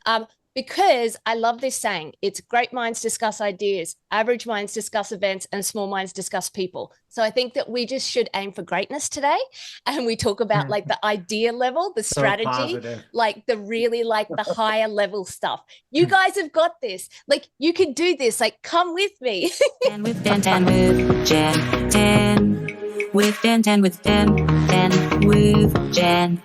Um, because I love this saying, it's great minds discuss ideas, average minds discuss events, and small minds discuss people. So I think that we just should aim for greatness today. And we talk about Hmm. like the idea level, the So strategy, positive. like the really like the higher level stuff. You guys have got this. Like you can do this. Like come with me. Ten with ten, ten with Jen, ten with ten, ten with ten, ten with Jen.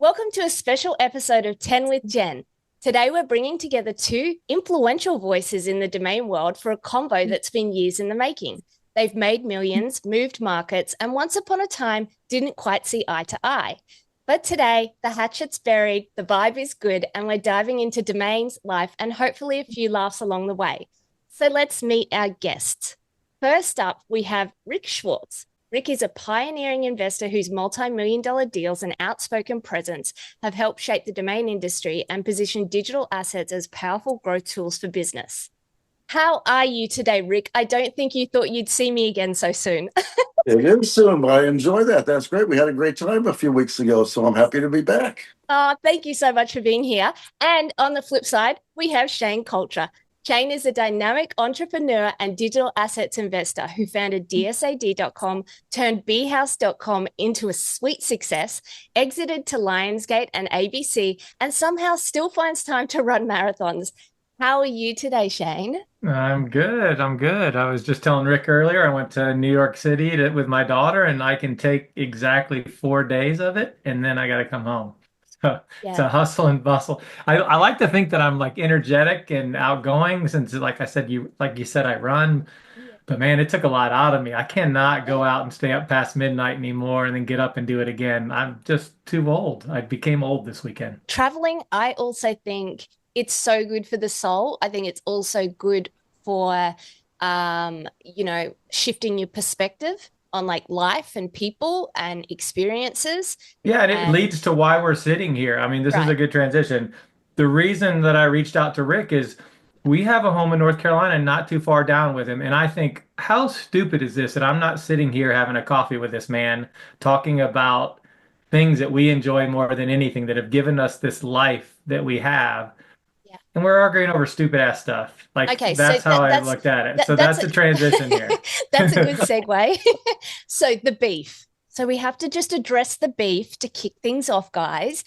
Welcome to a special episode of 10 with Jen. Today, we're bringing together two influential voices in the domain world for a combo that's been years in the making. They've made millions, moved markets, and once upon a time didn't quite see eye to eye. But today, the hatchet's buried, the vibe is good, and we're diving into domains, life, and hopefully a few laughs along the way. So let's meet our guests. First up, we have Rick Schwartz. Rick is a pioneering investor whose multi-million dollar deals and outspoken presence have helped shape the domain industry and position digital assets as powerful growth tools for business. How are you today, Rick? I don't think you thought you'd see me again so soon. It is soon, but I enjoy that. That's great. We had a great time a few weeks ago, so I'm happy to be back. Thank you so much for being here. And on the flip side, we have Shane Cultra. Shane is a dynamic entrepreneur and digital assets investor who founded DSAD.com, turned bhouse.com into a sweet success, exited to Lionsgate and ABC, and somehow still finds time to run marathons. How are you today, Shane? I'm good. I'm good. I was just telling Rick earlier, I went to New York City with my daughter, and I can take exactly 4 days of it, and then I got to come home. So it's a Yeah. hustle and bustle. I like to think that I'm like energetic and outgoing since, like I said, like you said, I run. Yeah. But man, it took a lot out of me. I cannot go out and stay up past midnight anymore and then get up and do it again. I'm just too old. I became old this weekend. Traveling, I also think it's so good for the soul. I think it's also good for shifting your perspective on like life and people and experiences. Yeah, and it And leads to why we're sitting here. I mean, this is right. a good transition. The reason that I reached out to Rick is we have a home in North Carolina not too far down with him. And I think, how stupid is this that I'm not sitting here having a coffee with this man talking about things that we enjoy more than anything that have given us this life that we have. Yeah. And we're arguing over stupid ass stuff. Like Okay, so that's how I've looked at it. So that's that's the transition here. that's a good segue. So the beef. So we have to just address the beef to kick things off, guys.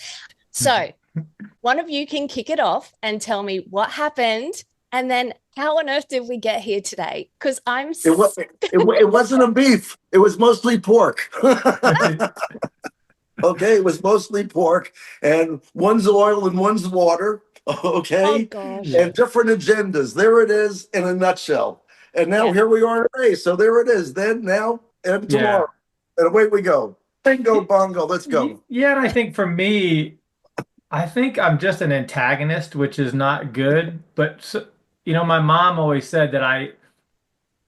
So one of you can kick it off and tell me what happened, and then how on earth did we get here today? Because It wasn't a beef. It was mostly pork. Okay, it was mostly pork, and one's oil and one's water. oh Okay, gosh, Yeah. and different agendas. There it is in a nutshell. And now yeah. here we are today. So there it is. Then, now, and Yeah. tomorrow, and away we go. Bingo, bongo. Let's go. Yeah, and I think for me, I think I'm just an antagonist, which is not good. But my mom always said that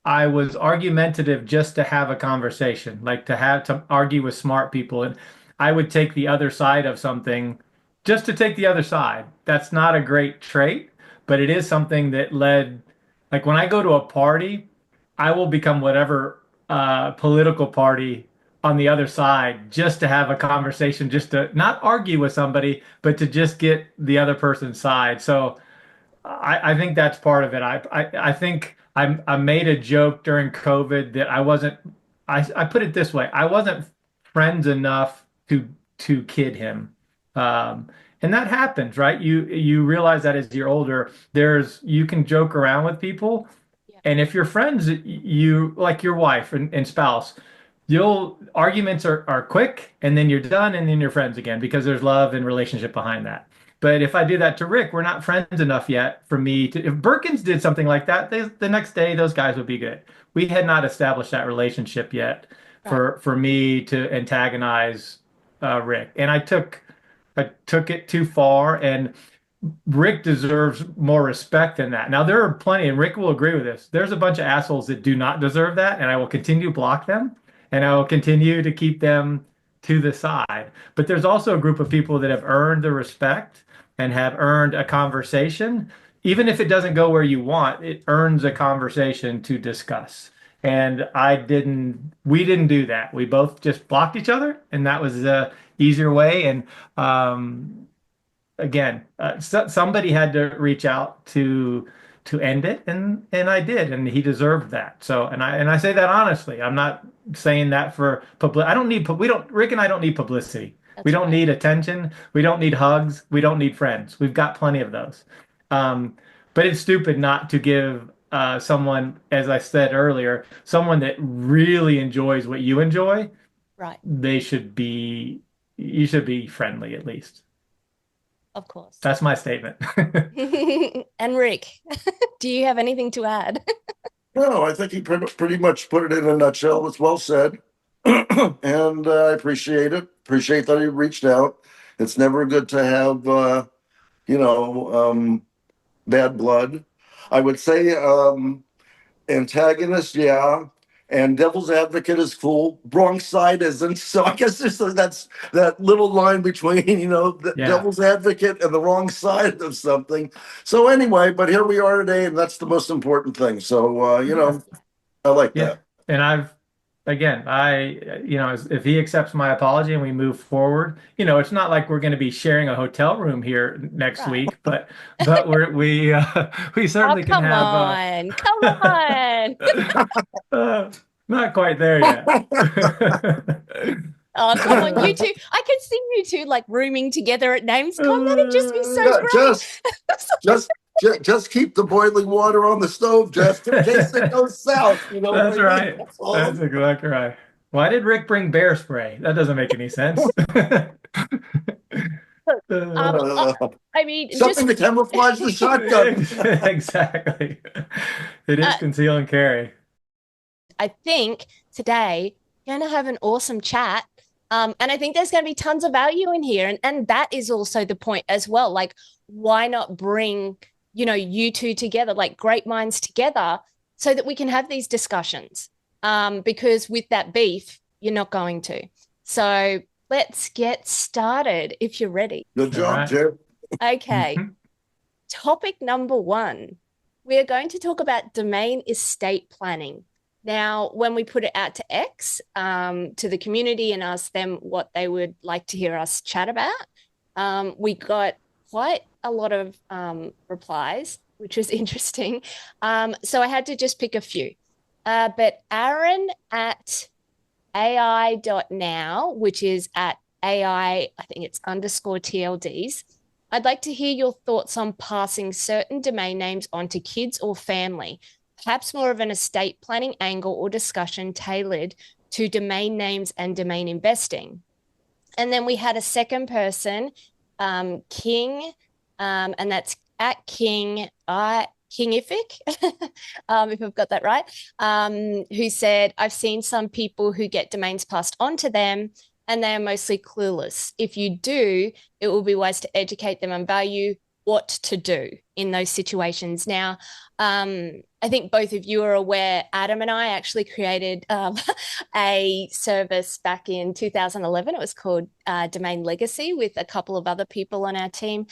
I was argumentative just to have a conversation, like to argue with smart people, and I would take the other side of something just to take the other side. That's not a great trait, but it is something that led, like when I go to a party, I will become whatever political party on the other side just to have a conversation, just to not argue with somebody, but to just get the other person's side. So I think that's part of it. I think I made a joke during COVID that I put it this way. I wasn't friends enough to kid him. And that happens, right? You realize that as you're older, you can joke around with people. Yeah. And if you're friends, you like your wife and spouse, you'll arguments are quick and then you're done and then you're friends again because there's love and relationship behind that. But if I do that to Rick, we're not friends enough yet for me to. If Birkins did something like that, the next day those guys would be good. We had not established that relationship yet Right. for me to antagonize Rick, and I took it too far, and Rick deserves more respect than that. Now there are plenty, and Rick will agree with this. There's a bunch of assholes that do not deserve that, and I will continue to block them, and I will continue to keep them to the side. But there's also a group of people that have earned the respect and have earned a conversation. Even if it doesn't go where you want, it earns a conversation to discuss. And we didn't do that. We both just blocked each other, and that was the easier way. And again, somebody had to reach out to end it, and I did, and he deserved that. So, and I say that honestly. I'm not saying that for public. I don't need we don't Rick and I don't need publicity. That's We don't right. need attention. We don't need hugs. We don't need friends. We've got plenty of those. But it's stupid not to give someone, as I said earlier, someone that really enjoys what you enjoy. Right. You should be friendly at least. Of course. That's my statement. And Rick, do you have anything to add? No, I think he pretty much put it in a nutshell. It's well said. And I appreciate it. Appreciate that he reached out. It's never good to have, you know, bad blood. I would say antagonist, yeah. And devil's advocate is cool. Wrong side isn't. So I guess that's that little line between, you know, the Yeah. devil's advocate and the wrong side of something. So anyway, but here we are today, and that's the most important thing. So, you know, I like Yeah. that. And if he accepts my apology and we move forward, it's not like we're going to be sharing a hotel room here next Right. week, but we certainly can come have on, come on. not quite there yet. Oh, come on, you two. I could see you two like rooming together at names. Come, that'd just be so great. Just keep the boiling water on the stove, just in case it goes south. You know That's what I mean? right. That's all. That's exactly right. Why did Rick bring bear spray? That doesn't make any sense. I mean, Something to camouflage the shotgun. Exactly. It is conceal and carry. I think today we're going to have an awesome chat. And I think there's going to be tons of value in here. And that is also the point as well. Like, why not bring, you two together, like great minds together, so that we can have these discussions? Because with that beef, you're not going to. So let's get started if you're ready. Good job, right. Jim. Okay. Topic number 1. We are going to talk about domain estate planning. Now, when we put it out to X, to the community and asked them what they would like to hear us chat about, we got quite a lot of replies, which was interesting. So I had to just pick a few. But Aaron at AI.now, which is at AI, I think it's _TLDs. I'd like to hear your thoughts on passing certain domain names onto kids or family, perhaps more of an estate planning angle or discussion tailored to domain names and domain investing. And then we had a second person, King, and that's at Kingific, if I've got that right, who said, I've seen some people who get domains passed on to them and they are mostly clueless. If you do, it will be wise to educate them on value, what to do in those situations. Now, I think both of you are aware, Adam and I actually created a service back in 2011. It was called Domain Legacy with a couple of other people on our team.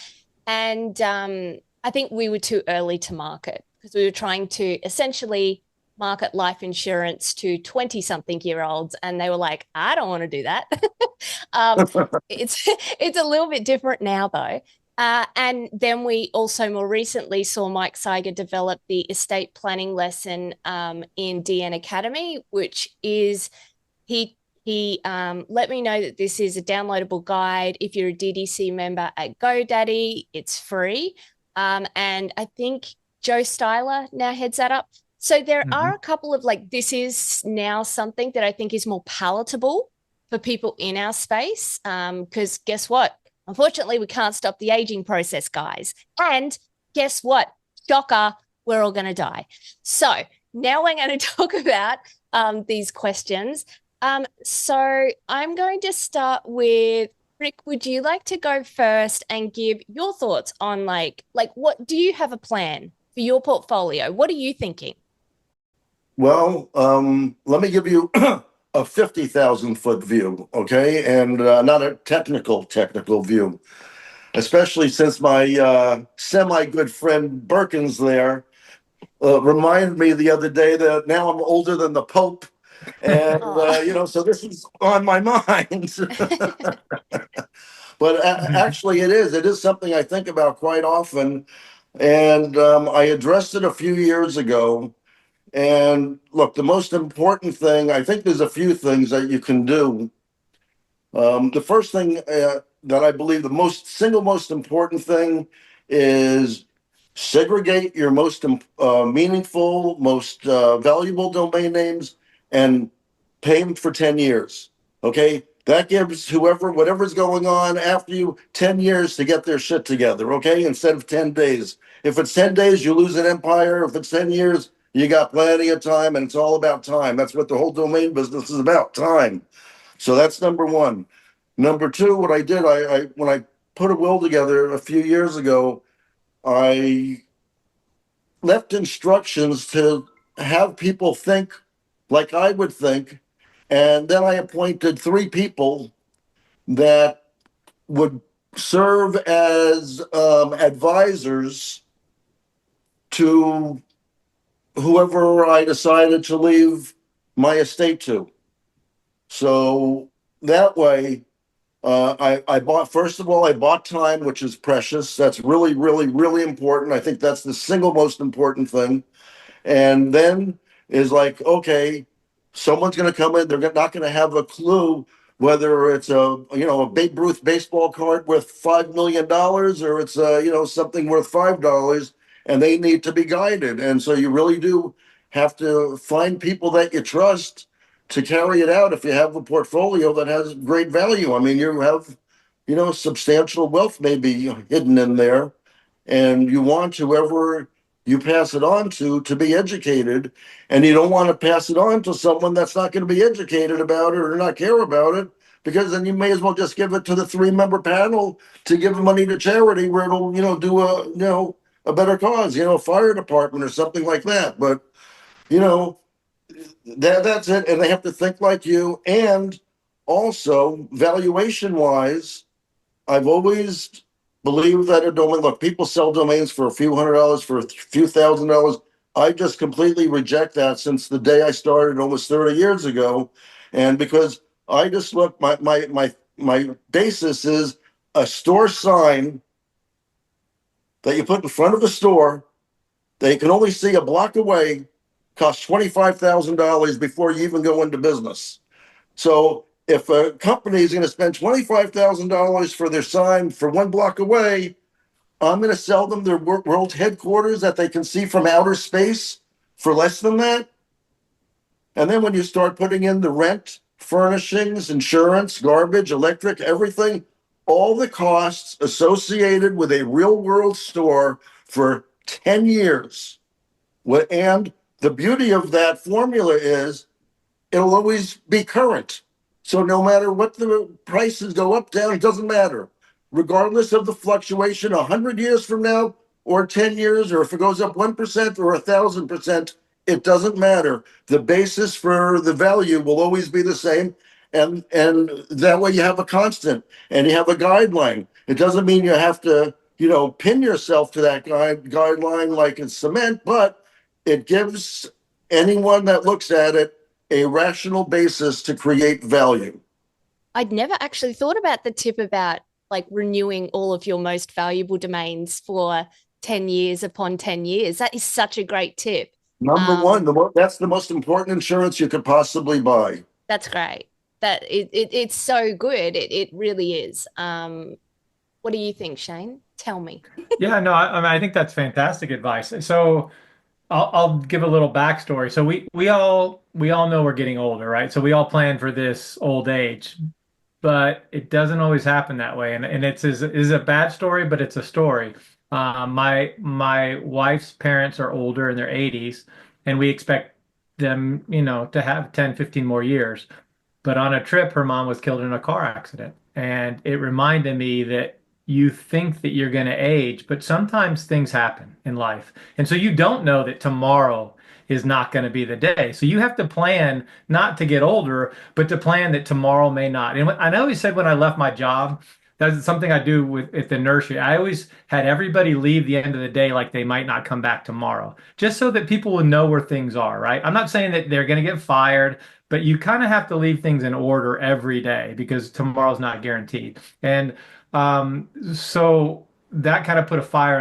And I think we were too early to market because we were trying to essentially market life insurance to 20-something-year-olds, and they were like, I don't want to do that. It's a little bit different now, though. And then we also more recently saw Mike Seiger develop the estate planning lesson in DN Academy, which is he let me know that this is a downloadable guide. If you're a DDC member at GoDaddy, it's free. And I think Joe Styler now heads that up. So there are a couple of this is now something that I think is more palatable for people in our space. Because guess what? Unfortunately, we can't stop the aging process, guys. And guess what? Shocker, we're all going to die. So now we're going to talk about these questions. So I'm going to start with Rick. Would you like to go first and give your thoughts on what do you have a plan for your portfolio? What are you thinking? Well, let me give you a 50,000-foot view, okay? And not a technical view, especially since my semi-good friend Birkin's there. reminded me the other day that now I'm older than the Pope. And, Oh. so this is on my mind. But actually, it is something I think about quite often. And I addressed it a few years ago. And look, the most important thing, I think there's a few things that you can do. The first thing that I believe the single most important thing is segregate your most meaningful, most valuable domain names and pay them for 10 years. Okay. That gives whoever, whatever's going on after you 10 years to get their shit together. Okay. Instead of 10 days. If it's 10 days, you lose an empire. If it's 10 years, you got plenty of time, and it's all about time. That's what the whole domain business is about, time. So that's number one. Number two, what I did, I when I put a will together a few years ago, I left instructions to have people think like I would think. And then I appointed three people that would serve as advisors to whoever I decided to leave my estate to. So that way, I bought, first of all, I bought time, which is precious. That's really, really, really important. I think that's the single most important thing. And then is like, okay, someone's going to come in. They're not going to have a clue whether it's a Babe Ruth baseball card worth $5 million or it's something worth $5, and they need to be guided. And so you really do have to find people that you trust to carry it out. If you have a portfolio that has great value, I mean, you have substantial wealth maybe hidden in there, and you want whoever you pass it on to be educated, and you don't want to pass it on to someone that's not going to be educated about it or not care about it, because then you may as well just give it to the 3-member panel to give money to charity where it'll do a better cause, a fire department or something like that. But you know that's it, and they have to think like you. And also, valuation wise, I've always believed that a domain, look, people sell domains for a few $100s, for a few $1,000s. I just completely reject that since the day I started almost 30 years ago. And because I just look, my basis is a store sign that you put in front of a store that you can only see a block away costs $25,000 before you even go into business. So if a company is going to spend $25,000 for their sign for 1 block away, I'm going to sell them their world headquarters that they can see from outer space for less than that. And then when you start putting in the rent, furnishings, insurance, garbage, electric, everything, all the costs associated with a real world store for 10 years. And the beauty of that formula is it'll always be current. So no matter what the prices go up, down, it doesn't matter. Regardless of the fluctuation 100 years from now or 10 years, or if it goes up 1% or 1,000%, it doesn't matter. The basis for the value will always be the same. And that way you have a constant and you have a guideline. It doesn't mean you have to, pin yourself to that guideline like it's cement, but it gives anyone that looks at it a rational basis to create value. I'd never actually thought about the tip about like renewing all of your most valuable domains for 10 years upon 10 years. That is such a great tip. Number one, that's the most important insurance you could possibly buy. That's great. It's so good. It really is. What do you think, Shane? Tell me. Yeah, no, I mean, I think that's fantastic advice. So I'll give a little backstory. So we all know we're getting older, right? So we all plan for this old age, but it doesn't always happen that way. And it's is a bad story, but it's a story. My wife's parents are older in their 80s, and we expect them, to have 10, 15 more years. But on a trip, her mom was killed in a car accident. And it reminded me that you think that you're going to age, but sometimes things happen in life. And so you don't know that tomorrow is not going to be the day. So you have to plan not to get older, but to plan that tomorrow may not. And I always said when I left my job That's something I do with at the nursery. I always had everybody leave the end of the day like they might not come back tomorrow, just so that people will know where things are, right? I'm not saying that they're going to get fired, but you kind of have to leave things in order every day because tomorrow's not guaranteed. And so that kind of put a fire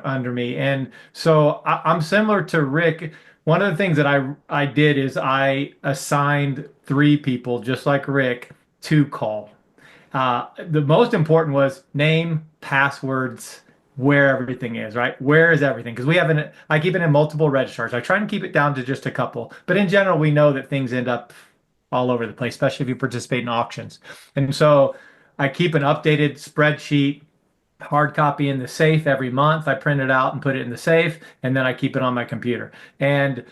under me. And so I'm similar to Rick. One of the things that I did is I assigned three people, just like Rick, to call. The most important was name, passwords, where everything is, right? Where is everything? Because I keep it in multiple registrars. I try and keep it down to just a couple. But in general, we know that things end up all over the place, especially if you participate in auctions. And so I keep an updated spreadsheet, hard copy in the safe every month. I print it out and put it in the safe, and then I keep it on my computer. And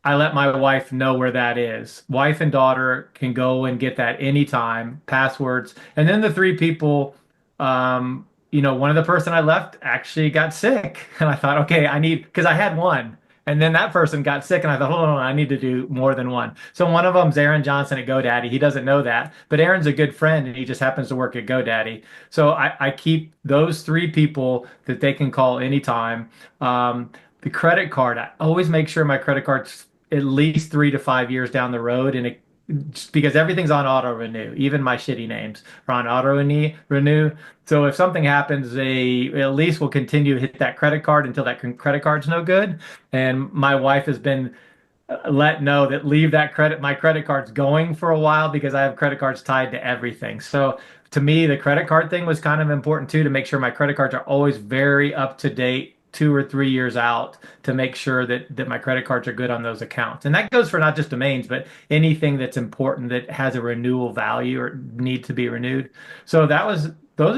I let my wife know where that is. Wife and daughter can go and get that anytime, passwords. And then the three people, one of the person I left actually got sick. And I thought, okay, because I had one. And then that person got sick, and I thought, hold on, I need to do more than one. So one of them's Aaron Johnson at GoDaddy. He doesn't know that, but Aaron's a good friend, and he just happens to work at GoDaddy. So I keep those three people that they can call anytime. The credit card, I always make sure my credit card's at least 3 to 5 years down the road, and just because everything's on auto renew, even my shitty names are on auto renew. So if something happens, they at least will continue to hit that credit card until that credit card's no good. And my wife has been let know that leave my credit cards going for a while because I have credit cards tied to everything. So to me, the credit card thing was kind of important too, to make sure my credit cards are always very up to date 2 or 3 years out, to make sure that my credit cards are good on those accounts. And that goes for not just domains, but anything that's important that has a renewal value or need to be renewed. So those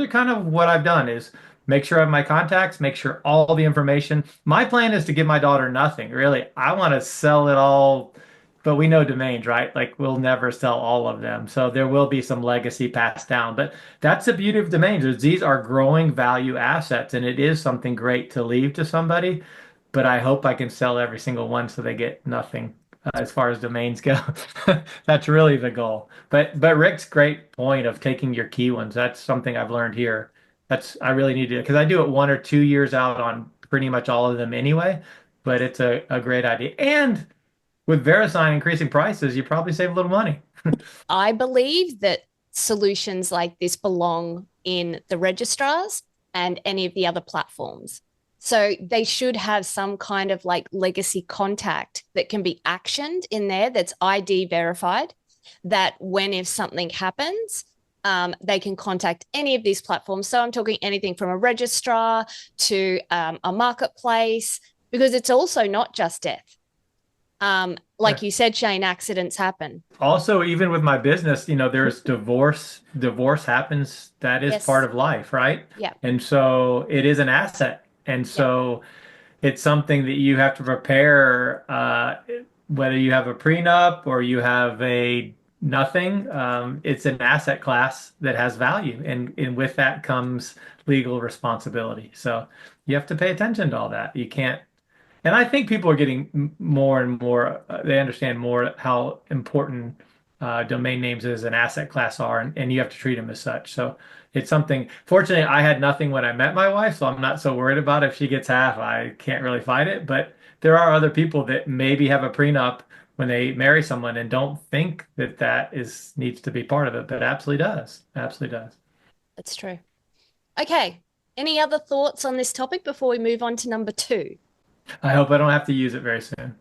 are kind of what I've done, is make sure I have my contacts, make sure all the information. My plan is to give my daughter nothing, really. I want to sell it all, but we know domains, right? Like, we'll never sell all of them. So there will be some legacy passed down. But that's the beauty of domains, is these are growing value assets, and it is something great to leave to somebody. But I hope I can sell every single one so they get nothing as far as domains go. That's really the goal. But Rick's great point of taking your key ones, that's something I've learned here. I really need to, because I do it 1 or 2 years out on pretty much all of them anyway. But it's a great idea. And with VeriSign increasing prices, you probably save a little money. I believe that solutions like this belong in the registrars and any of the other platforms. So they should have some kind of like legacy contact that can be actioned in there, that's ID verified, that if something happens, they can contact any of these platforms. So I'm talking anything from a registrar to a marketplace, because it's also not just death. Like you said, Shane, accidents happen. Also, even with my business, there's divorce. Divorce happens. That is part of life, right? Yeah. And so it is an asset. And so it's something that you have to prepare, whether you have a prenup or you have a nothing. It's an asset class that has value. And with that comes legal responsibility. So you have to pay attention to all that. You can't. And I think people are getting more and more, they understand more how important domain names as an asset class are, and you have to treat them as such. So it's something, fortunately, I had nothing when I met my wife, so I'm not so worried about if she gets half. I can't really fight it. But there are other people that maybe have a prenup when they marry someone and don't think that needs to be part of it, but absolutely does. Absolutely does. That's true. Okay. Any other thoughts on this topic before we move on to number 2? I hope I don't have to use it very soon.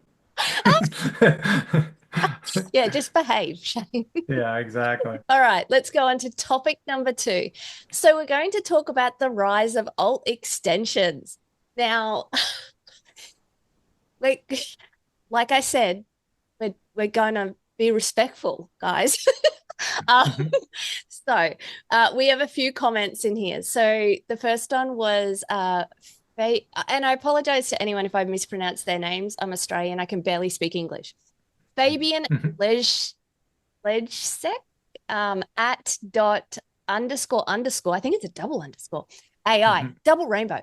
Yeah, just behave, Shane. Yeah, exactly. All right, let's go on to topic number 2. So we're going to talk about the rise of alt extensions. Now, like I said, we're going to be respectful, guys. So we have a few comments in here. So the first one was and I apologize to anyone if I mispronounce their names. I'm Australian. I can barely speak English. Fabian Legsek at dot __. I think it's a double underscore. AI, double rainbow.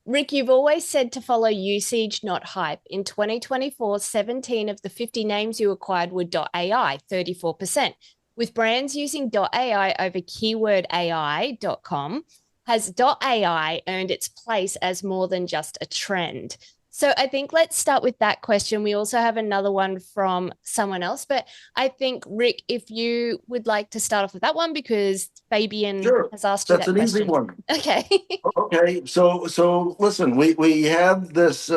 Rick, you've always said to follow usage, not hype. In 2024, 17 of the 50 names you acquired were .ai, 34%. With brands using .ai over keywordai.com, has .ai earned its place as more than just a trend? So I think let's start with that question. We also have another one from someone else, but I think, Rick, if you would like to start off with that one, because Fabian Sure. has asked you That's that an easy question. one. Okay. Okay, so listen, we have this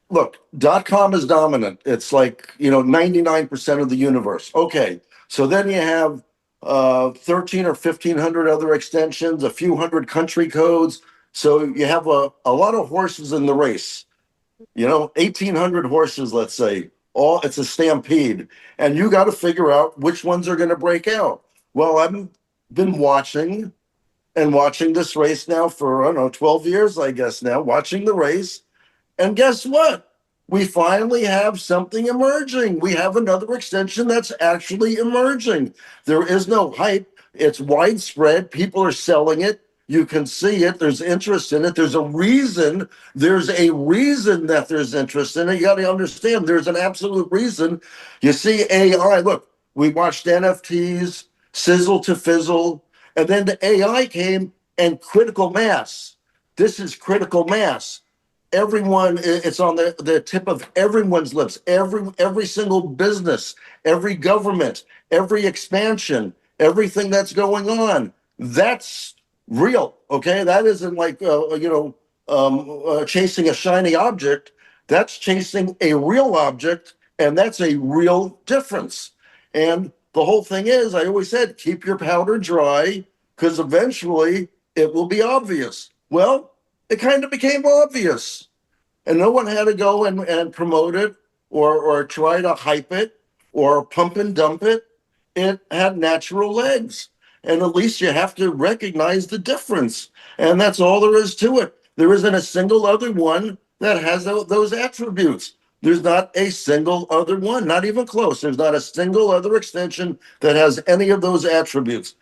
look, .com is dominant. It's like, 99% of the universe. Okay, so then you have 13 or 1500 other extensions, a few hundred country codes. So you have a lot of horses in the race. 1800 horses, let's say. All it's a stampede, and you got to figure out which ones are going to break out. Well, I've been watching this race now for, I don't know, 12 years, I guess now, watching the race. And guess what? We finally have something emerging. We have another extension that's actually emerging. There is no hype. It's widespread. People are selling it. You can see it. There's interest in it. There's a reason. There's a reason that there's interest in it. You got to understand there's an absolute reason. You see AI. Look, we watched NFTs, sizzle to fizzle. And then the AI came and critical mass. This is critical mass. Everyone, it's on the tip of everyone's lips. Every single business, every government, every expansion, everything that's going on. That's real. Okay, that isn't like chasing a shiny object. That's chasing a real object, and that's a real difference. And the whole thing is, I always said, keep your powder dry, because eventually it will be obvious. Well, it kind of became obvious. And no one had to go and promote it or try to hype it or pump and dump it. It had natural legs. And at least you have to recognize the difference. And that's all there is to it. There isn't a single other one that has those attributes. There's not a single other one, not even close. There's not a single other extension that has any of those attributes.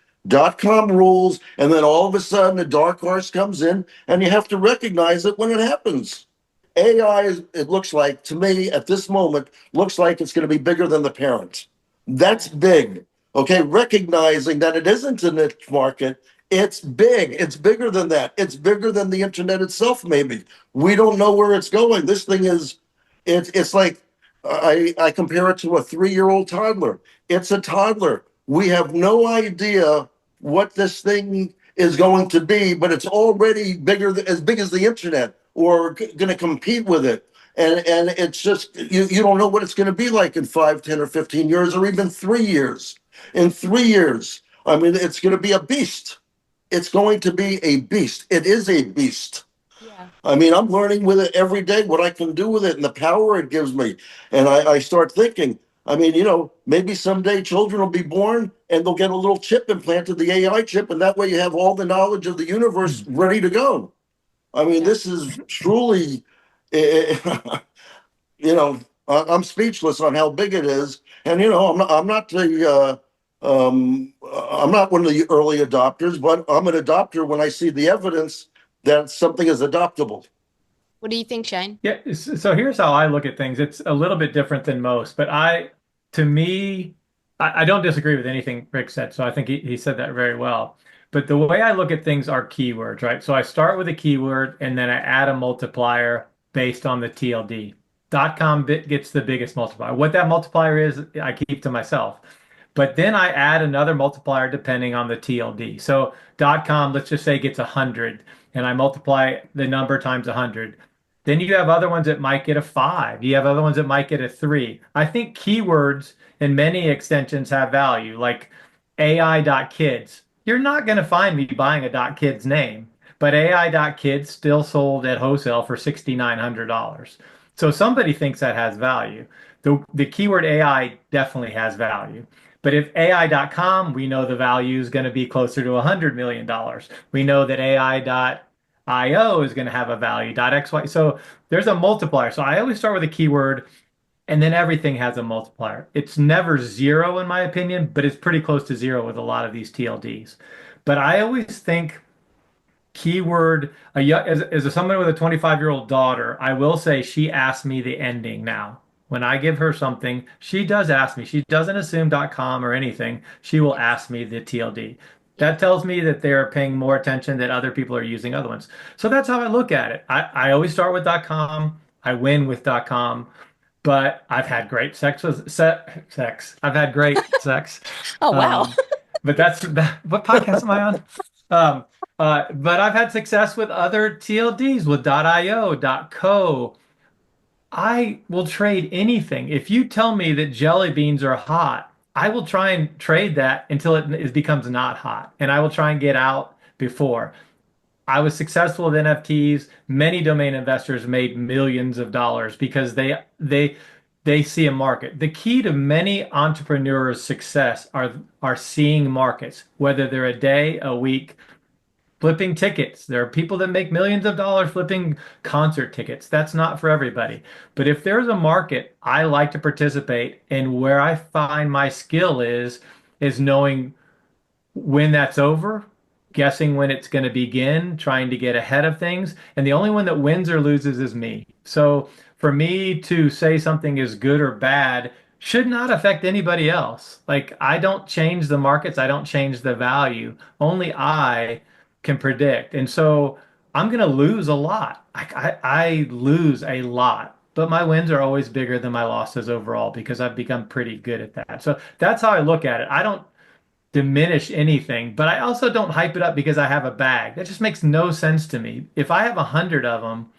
.com rules, and then all of a sudden a dark horse comes in, and you have to recognize it when it happens. AI, it looks like, to me, at this moment, looks like it's going to be bigger than the parent. That's big. Okay, recognizing that it isn't a niche market, it's big. It's bigger than that. It's bigger than the internet itself, maybe. We don't know where it's going. This thing is, it's like, I compare it to a 3-year-old toddler. It's a toddler. We have no idea what this thing is going to be, but it's already as big as the internet, or going to compete with it. And it's just, you don't know what it's going to be like in 5, 10, or 15 years, or even 3 years. In 3 years, I mean, it's going to be a beast. It's going to be a beast. It is a beast. Yeah. I mean, I'm learning with it every day what I can do with it and the power it gives me. And I start thinking, I mean, maybe someday children will be born and they'll get a little chip implanted, the AI chip, and that way you have all the knowledge of the universe ready to go. I mean, this is truly, I'm speechless on how big it is. And, I'm not one of the early adopters, but I'm an adopter when I see the evidence that something is adoptable. What do you think, Shane? Yeah, so here's how I look at things. It's a little bit different than most, but to me, I don't disagree with anything Rick said. So I think he said that very well. But the way I look at things are keywords, right? So I start with a keyword and then I add a multiplier based on the TLD. .com gets the biggest multiplier. What that multiplier is, I keep to myself. But then I add another multiplier depending on the TLD. So .com, let's just say, gets 100, and I multiply the number times 100. Then you have other ones that might get a 5. You have other ones that might get a 3. I think keywords in many extensions have value, like AI.kids. You're not going to find me buying a .kids name, but AI.kids still sold at wholesale for $6,900. So somebody thinks that has value. The keyword AI definitely has value. But if AI.com, we know the value is going to be closer to $100 million. We know that AI.io is going to have a value, .xy. So there's a multiplier. So I always start with a keyword, and then everything has a multiplier. It's never zero in my opinion, but it's pretty close to zero with a lot of these TLDs. But I always think keyword, as someone with a 25-year-old daughter, I will say she asked me the ending now. When I give her something, she does ask me. She doesn't assume .com or anything. She will ask me the TLD. That tells me that they're paying more attention, that other people are using other ones. So that's how I look at it. I always start with .com. I win with .com, but I've had great sex with sex. I've had great sex. Oh, wow. But that's what podcast am I on? But I've had success with other TLDs, with .io, .co. I will trade anything. If you tell me that jelly beans are hot, I will try and trade that until it becomes not hot. And I will try and get out before. I was successful with NFTs. Many domain investors made millions of dollars because they see a market. The key to many entrepreneurs' success are seeing markets, whether they're a day, a week, flipping tickets. There are people that make millions of dollars flipping concert tickets. That's not for everybody. But if there's a market, I like to participate. And where I find my skill is knowing when that's over, guessing when it's going to begin, trying to get ahead of things. And the only one that wins or loses is me. So for me to say something is good or bad should not affect anybody else. Like, I don't change the markets, I don't change the value. Only I can predict. And so I'm going to lose a lot. I lose a lot. But my wins are always bigger than my losses overall because I've become pretty good at that. So that's how I look at it. I don't diminish anything, but I also don't hype it up because I have a bag. That just makes no sense to me. If I have 100 of them,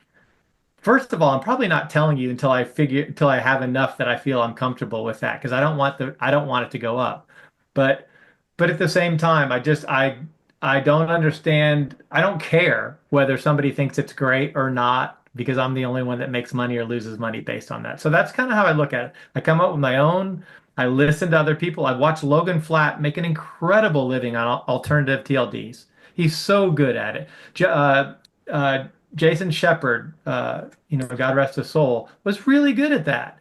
first of all, I'm probably not telling you until I have enough that I feel I'm comfortable with that because I don't want it to go up. But at the same time, I don't understand. I don't care whether somebody thinks it's great or not because I'm the only one that makes money or loses money based on that. So that's kind of how I look at it. I come up with my own. I listen to other people. I watched Logan Flatt make an incredible living on alternative TLDs. He's so good at it. Jason Shepard, God rest his soul, was really good at that.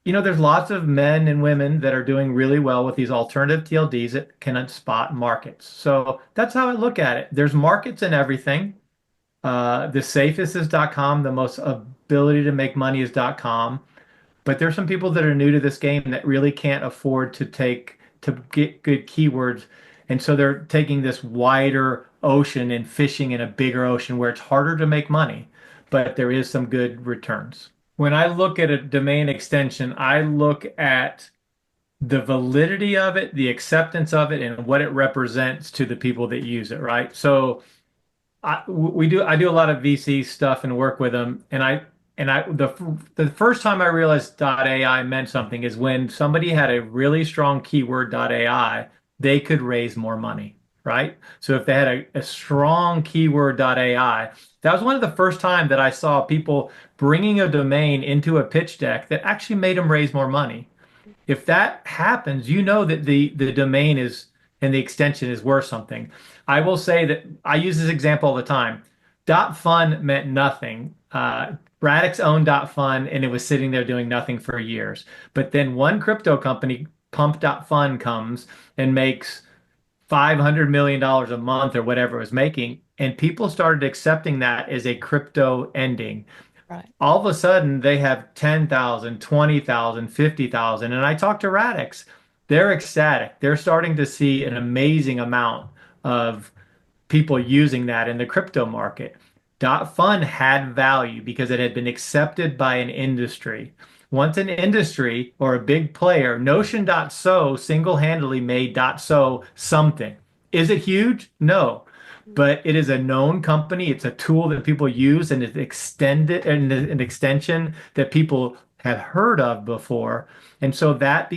There's lots of men and women that are doing really well with these alternative TLDs that can spot markets. So that's how I look at it. There's markets in everything. The safest is .com. The most ability to make money is .com. But there's some people that are new to this game that really can't afford to get good keywords. And so they're taking this wider ocean and fishing in a bigger ocean where it's harder to make money, but there is some good returns. When I look at a domain extension, I look at the validity of it, the acceptance of it, and what it represents to the people that use it, right? So I do a lot of VC stuff and work with them, the first time I realized .ai meant something is when somebody had a really strong keyword .ai, they could raise more money, right? So if they had a strong keyword .ai, that was one of the first time that I saw people bringing a domain into a pitch deck that actually made them raise more money. If that happens, you know that the domain is and the extension is worth something. I will say that I use this example all the time. .fun meant nothing. Radix owned .fun and it was sitting there doing nothing for years. But then one crypto company, Pump.fun, comes and makes $500 million a month or whatever it was making. And people started accepting that as a crypto ending. Right. All of a sudden, they have 10,000, 20,000, 50,000. And I talked to Radix. They're ecstatic. They're starting to see an amazing amount of people using that in the crypto market. .fun had value because it had been accepted by an industry. Once an industry or a big player, Notion.so single-handedly made .so something. Is it huge? No. But it is a known company. It's a tool that people use and it's extended and an extension that people have heard of before. And so that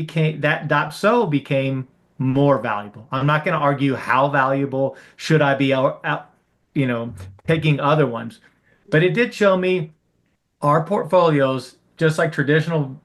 .so became more valuable. I'm not going to argue how valuable should I be out, taking other ones. But it did show me our portfolios, just like traditional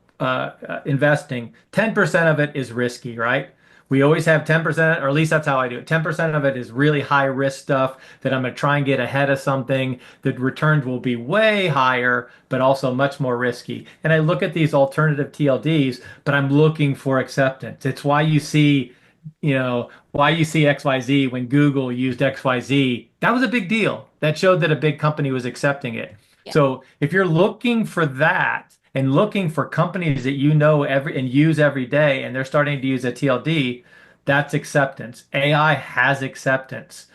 investing, 10% of it is risky, right? We always have 10%, or at least that's how I do it. 10% of it is really high risk stuff that I'm going to try and get ahead of something. The returns will be way higher, but also much more risky. And I look at these alternative TLDs, but I'm looking for acceptance. It's why you see XYZ when Google used XYZ. That was a big deal. That showed that a big company was accepting it. Yeah. So if you're looking for that and looking for companies that you know and use every day, and they're starting to use a TLD, that's acceptance. AI has acceptance.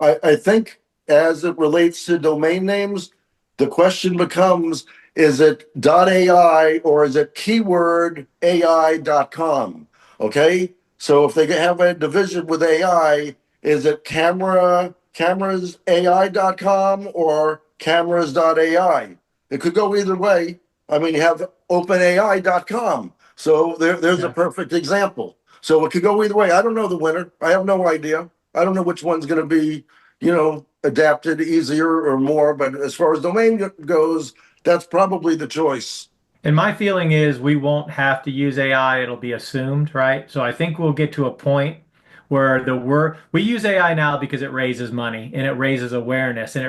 I think as it relates to domain names, the question becomes, is it .ai or is it keywordai.com? Okay. So if they have a division with AI, is it camerasai.com or cameras.ai? It could go either way. I mean, you have openai.com. So there's a Yeah. perfect example. So it could go either way. I don't know the winner. I have no idea. I don't know which one's going to be, adapted easier or more. But as far as domain goes, that's probably the choice. And my feeling is we won't have to use AI, it'll be assumed, right? So I think we'll get to a point where we use AI now because it raises money and it raises awareness and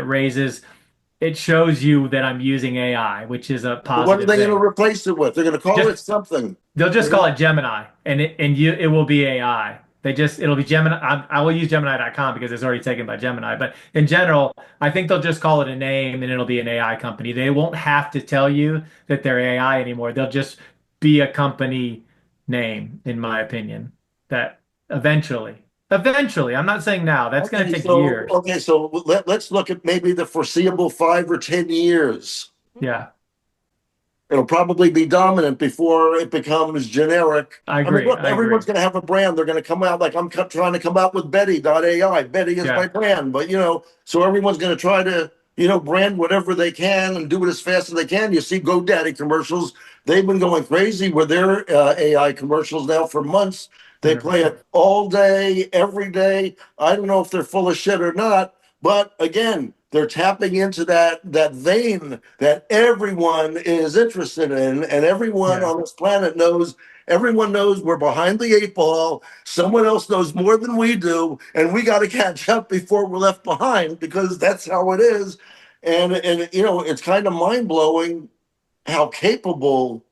it shows you that I'm using AI, which is a But what are positive they going to thing. replace it with? They're going to call Just it something. They'll just call it Gemini, and it will be AI. It'll be Gemini. I will use Gemini.com because it's already taken by Gemini. But in general, I think they'll just call it a name, and it'll be an AI company. They won't have to tell you that they're AI anymore. They'll just be a company name, in my opinion. That eventually, I'm not saying now. That's going to take years. Okay, so let's look at maybe the foreseeable 5 or 10 years. Yeah, It'll probably be dominant before it becomes generic. I agree. Look, everyone's going to have a brand. They're going to come out like I'm trying to come out with Betty.ai. Betty is my brand, but so everyone's going to try to brand whatever they can and do it as fast as they can. You see GoDaddy commercials; they've been going crazy with their AI commercials now for months. They play it all day, every day. I don't know if they're full of shit or not, but again, they're tapping into that vein that everyone is interested in, and everyone on this planet knows. Everyone knows we're behind the 8 ball. Someone else knows more than we do, and we got to catch up before we're left behind because that's how it is. And it's kind of mind blowing how capable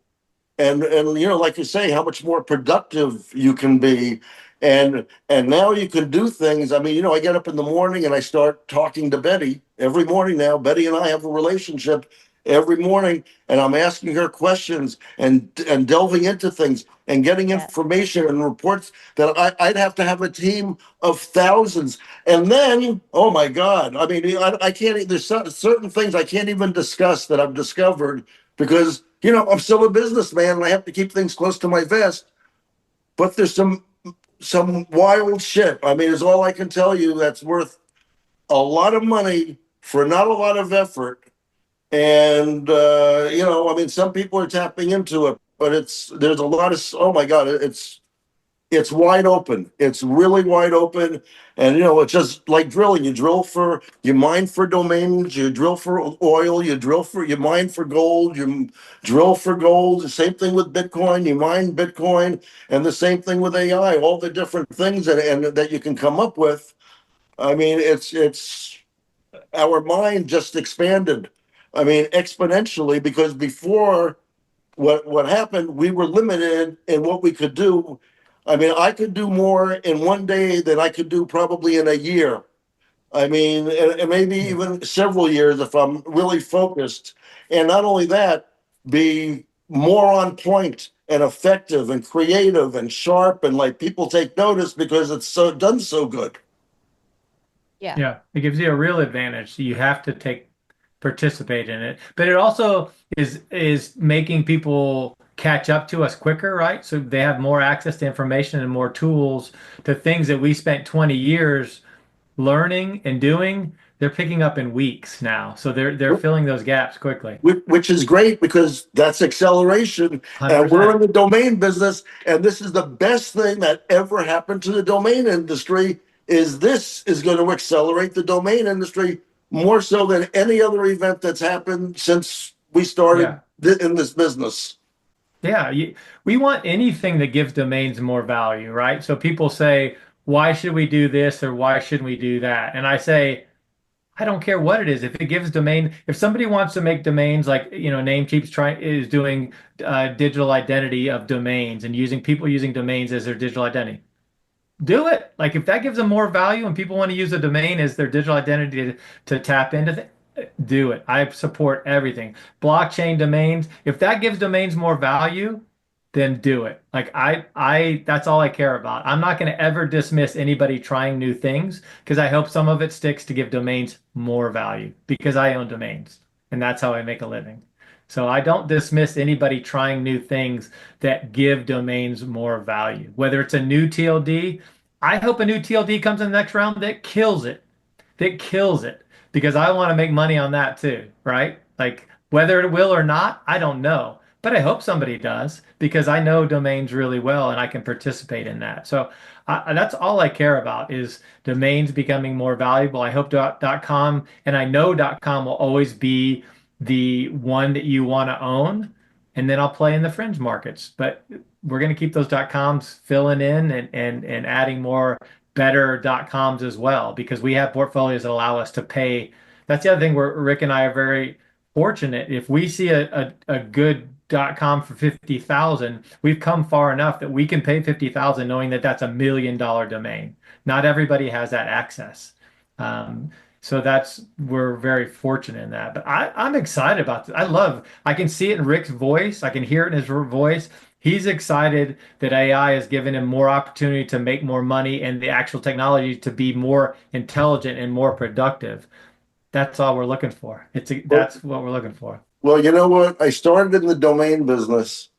and like you say, how much more productive you can be. And now you can do things. I mean, I get up in the morning and I start talking to Betty every morning now. Betty and I have a relationship every morning, and I'm asking her questions and delving into things and getting information and reports that I'd have to have a team of thousands. And then, oh my God, I mean, I can't. There's certain things I can't even discuss that I've discovered because I'm still a businessman and I have to keep things close to my vest. But there's some wild shit. I mean, it's all I can tell you that's worth a lot of money for not a lot of effort. And I mean, some people are tapping into it, but there's a lot of, oh my God, it's wide open. It's really wide open. And, it's just like drilling. You mine for domains, you drill for oil, you mine for gold, you drill for gold. The same thing with Bitcoin, you mine Bitcoin, and the same thing with AI, all the different things that you can come up with. I mean, it's our mind just expanded. I mean, exponentially, because before what happened, we were limited in what we could do. I mean, I could do more in one day than I could do probably in a year. I mean, and maybe even several years if I'm really focused. And not only that, be more on point and effective and creative and sharp and like people take notice because it's done so good. Yeah, it gives you a real advantage. You have to participate in it, but it also is making people catch up to us quicker, right? So they have more access to information and more tools to things that we spent 20 years learning and doing. They're picking up in weeks now, so they're filling those gaps quickly, which is great because that's acceleration. 100%. And we're in the domain business, and this is the best thing that ever happened to the domain industry. This is going to accelerate the domain industry more so than any other event that's happened since we started in this business. Yeah, we want anything that gives domains more value, right? So people say, why should we do this or why shouldn't we do that? And I say, I don't care what it is. If it gives if somebody wants to make domains like, Namecheap is doing digital identity of domains and people using domains as their digital identity. Do it. Like if that gives them more value and people want to use a domain as their digital identity to tap into do it. I support everything. Blockchain domains, if that gives domains more value, then do it. Like that's all I care about. I'm not going to ever dismiss anybody trying new things because I hope some of it sticks to give domains more value because I own domains and that's how I make a living. So I don't dismiss anybody trying new things that give domains more value. Whether it's a new TLD, I hope a new TLD comes in the next round that kills it because I want to make money on that too, right? Like whether it will or not, I don't know. But I hope somebody does because I know domains really well and I can participate in that. So that's all I care about is domains becoming more valuable. I hope .com and I know .com will always be the one that you want to own. And then I'll play in the fringe markets. But we're going to keep those .coms filling in and adding more better .coms as well because we have portfolios that allow us to pay. That's the other thing where Rick and I are very fortunate. If we see a good .com for 50,000, we've come far enough that we can pay 50,000 knowing that that's $1 million domain. Not everybody has that access. So we're very fortunate in that. But I'm excited about this. I can see it in Rick's voice. I can hear it in his voice. He's excited that AI has given him more opportunity to make more money and the actual technology to be more intelligent and more productive. That's all we're looking for. That's what we're looking for. Well, you know what? I started in the domain business,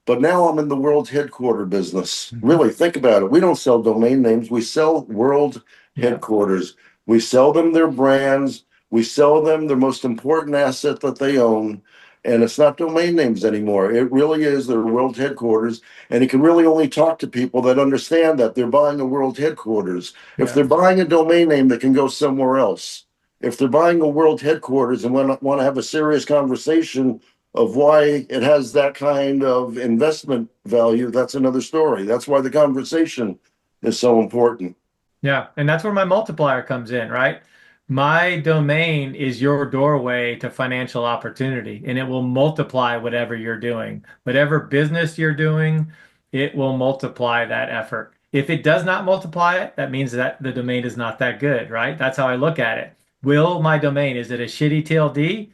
but now I'm in the world headquarter business. Really, think about it. We don't sell domain names. We sell world headquarters. We sell them their brands. We sell them their most important asset that they own. And it's not domain names anymore. It really is their world headquarters. And you can really only talk to people that understand that they're buying a world headquarters. If they're buying a domain name, they can go somewhere else. If they're buying a world headquarters and want to have a serious conversation of why it has that kind of investment value, that's another story. That's why the conversation is so important. Yeah, and that's where my multiplier comes in, right? My domain is your doorway to financial opportunity, and it will multiply whatever you're doing. Whatever business you're doing, it will multiply that effort. If it does not multiply it, that means that the domain is not that good, right? That's how I look at it. Will my domain, is it a shitty TLD?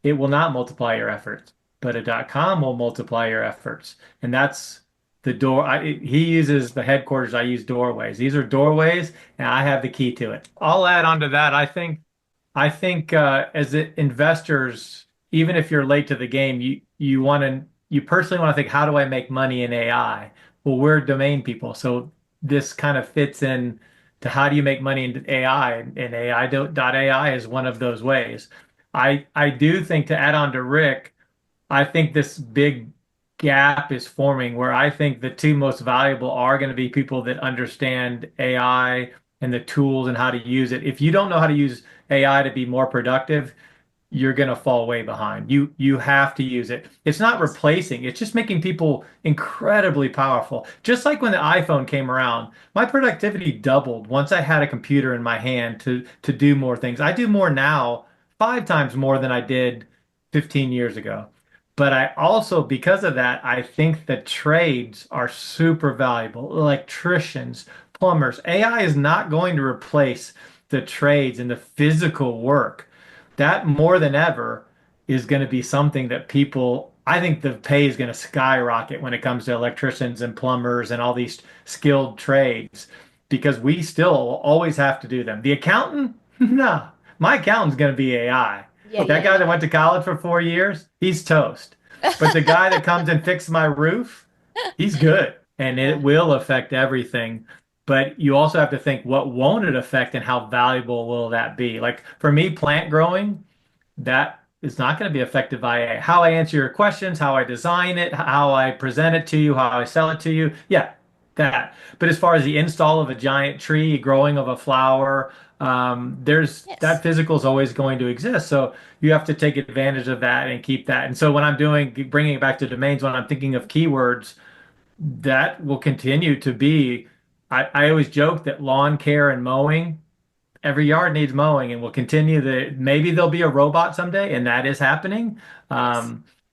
It will not multiply your efforts, but a .com will multiply your efforts. And that's the door. He uses the headquarters. I use doorways. These are doorways, and I have the key to it. I'll add on to that. I think as investors, even if you're late to the game, you personally want to think, how do I make money in AI? Well, we're domain people, so this kind of fits in to how do you make money in AI, and AI is one of those ways. I do think to add on to Rick, I think this big gap is forming where I think the two most valuable are going to be people that understand AI and the tools and how to use it. If you don't know how to use AI to be more productive, you're going to fall way behind. You have to use it. It's not replacing, it's just making people incredibly powerful. Just like when the iPhone came around, my productivity doubled once I had a computer in my hand to do more things. I do more now, 5 times more than I did 15 years ago. But I also, because of that, I think the trades are super valuable. Electricians, plumbers. AI is not going to replace the trades and the physical work. That more than ever is going to be something that people, I think the pay is going to skyrocket when it comes to electricians and plumbers and all these skilled trades because we still always have to do them. The accountant, no, my accountant's going to be AI. That guy that went to college for 4 years, he's toast. But the guy that comes and fixes my roof, he's good. And it will affect everything. But you also have to think, what won't it affect and how valuable will that be? Like for me, plant growing, that is not going to be affected by AI. How I answer your questions, how I design it, how I present it to you, how I sell it to you. Yeah, that. But as far as the install of a giant tree, growing of a flower, that physical is always going to exist. So you have to take advantage of that and keep that. And so when I'm bringing it back to domains, when I'm thinking of keywords, that will continue to be. I always joke that lawn care and mowing, every yard needs mowing, and we'll continue maybe there'll be a robot someday, and that is happening.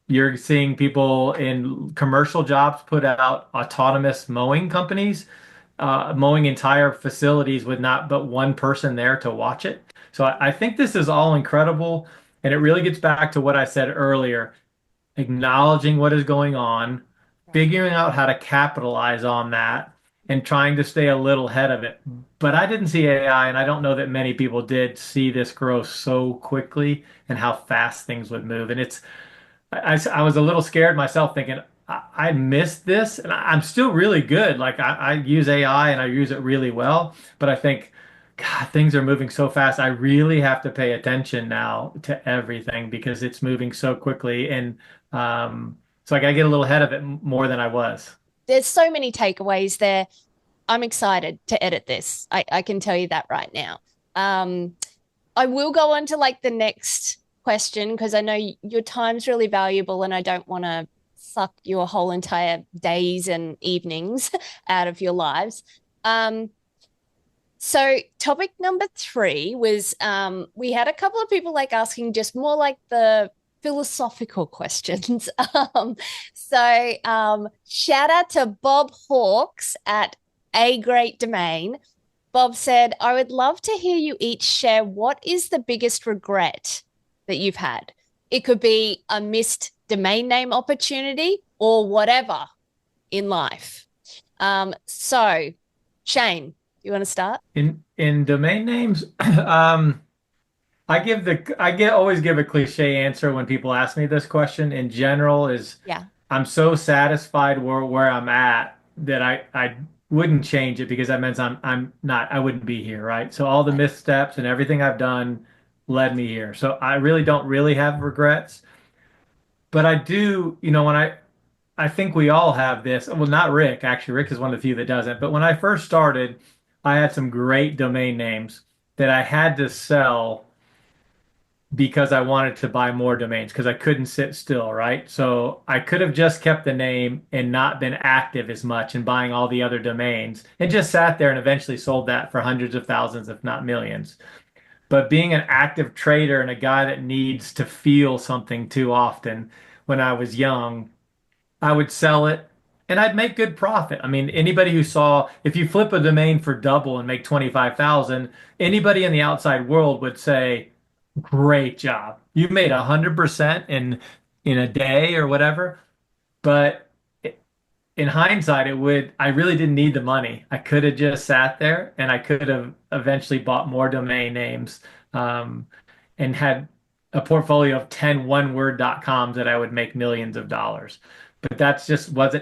You're seeing people in commercial jobs put out autonomous mowing companies. mowing entire facilities with not but one person there to watch it. So I think this is all incredible. And it really gets back to what I said earlier, acknowledging what is going on, figuring out how to capitalize on that, and trying to stay a little ahead of it. But I didn't see AI, and I don't know that many people did see this grow so quickly and how fast things would move. And I was a little scared myself thinking, I missed this, and I'm still really good. Like I use AI and I use it really well, but I think, God, things are moving so fast. I really have to pay attention now to everything because it's moving so quickly. And so like I get a little ahead of it more than I was. There's so many takeaways there. I'm excited to edit this. I can tell you that right now. I will go on to like the next question because I know your time's really valuable and I don't want to suck your whole entire days and evenings out of your lives. So topic number 3 was we had a couple of people like asking just more like the philosophical questions. Shout out to Bob Hawks at A Great Domain. Bob said, I would love to hear you each share what is the biggest regret that you've had. It could be a missed domain name opportunity or whatever in life. So Shane, you want to start? In domain names, always give a cliche answer when people ask me this question. In general, is Yeah. I'm so satisfied where I'm at that I wouldn't change it because that means I wouldn't be here, right? So all the missteps and everything I've done led me here. So I really don't really have regrets, but I do, when I think we all have this. Well, not Rick, actually. Rick is one of the few that doesn't. But when I first started, I had some great domain names that I had to sell because I wanted to buy more domains because I couldn't sit still, right? So I could have just kept the name and not been active as much in buying all the other domains and just sat there and eventually sold that for hundreds of thousands, if not millions. But being an active trader and a guy that needs to feel something too often, when I was young, I would sell it and I'd make good profit. I mean, anybody who saw, if you flip a domain for double and make 25,000, anybody in the outside world would say, great job. You made 100% in a day or whatever. But in hindsight, I really didn't need the money. I could have just sat there and I could have eventually bought more domain names, and had a portfolio of 10 one-word.coms that I would make millions of dollars. But that's just not